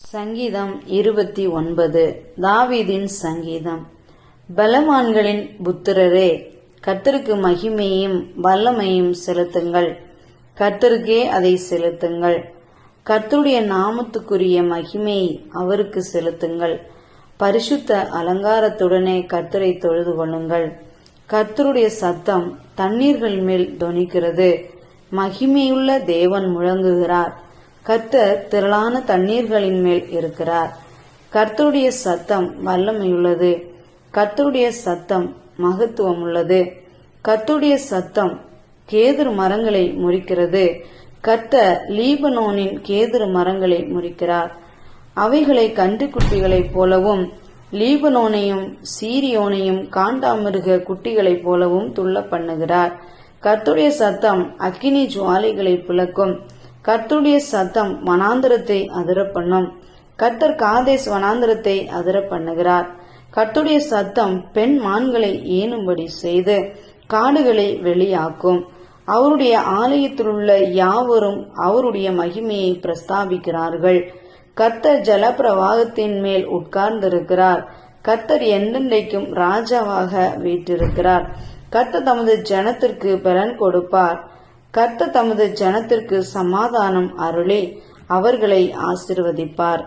சங்கீதம் 29. தாவீதின் சங்கீதம். பலவான்களின் புத்திரரே, கர்த்தருக்கு மகிமையும் வல்லமையும் செலுத்துங்கள். கர்த்தருக்கே அதை செலுத்துங்கள். கர்த்தருடைய நாமத்துக்குரிய மகிமையை அவருக்கு செலுத்துங்கள். பரிசுத்த அலங்காரத்துடனே கர்த்தரை தொழுது கொள்ளுங்கள். கர்த்தருடைய சத்தம் தண்ணீர்கள் மேல் தொனிக்கிறது. மகிமையுள்ள தேவன் முழங்குகிறார். கர்த்தர் திரளான தண்ணீர்களின் மேல் இருக்கிறார். கர்த்தருடைய சத்தம் வல்லமையுள்ளது. கர்த்தருடைய சத்தம் மகத்துவம் உள்ளது. கர்த்தருடைய சத்தம் கேதுரு மரங்களை முறிக்கிறது. கர்த்தர் லீபனோனின் கேதுரு மரங்களை முறிக்கிறார். அவைகளை கன்றுக்குட்டிகளைப் போலவும் லீபனோனையும் சீரியோனையும் காண்டாமிருக குட்டிகளைப் போலவும் துள்ள பண்ணுகிறார். கர்த்தருடைய சத்தம் அக்கினி ஜுவாலைகளை பிளக்கும். கர்த்தருடைய சத்தம் வனாந்தரத்தை அதிர பண்ணும். கர்த்தர் காதேஸ் வனாந்தரத்தை அதிர பண்ணுகிறார். கர்த்தருடைய சத்தம் பெண் மான்களை ஏனும்படி செய்து காடுகளை வெளியாக்கும். அவருடைய ஆலயத்திலுள்ள யாவரும் அவருடைய மகிமையை பிரஸ்தாபிக்கிறார்கள். கர்த்தர் ஜலப்பிரவாகத்தின் மேல் உட்கார்ந்திருக்கிறார். கர்த்தர் என்றென்றைக்கும் ராஜாவாக வீற்றிருக்கிறார். கர்த்தர் தமது ஜனத்திற்கு பலன் கொடுப்பார். கர்த்தர் தமது ஜனத்திற்கு சமாதானம் அருளி அவர்களை ஆசீர்வதிப்பார்.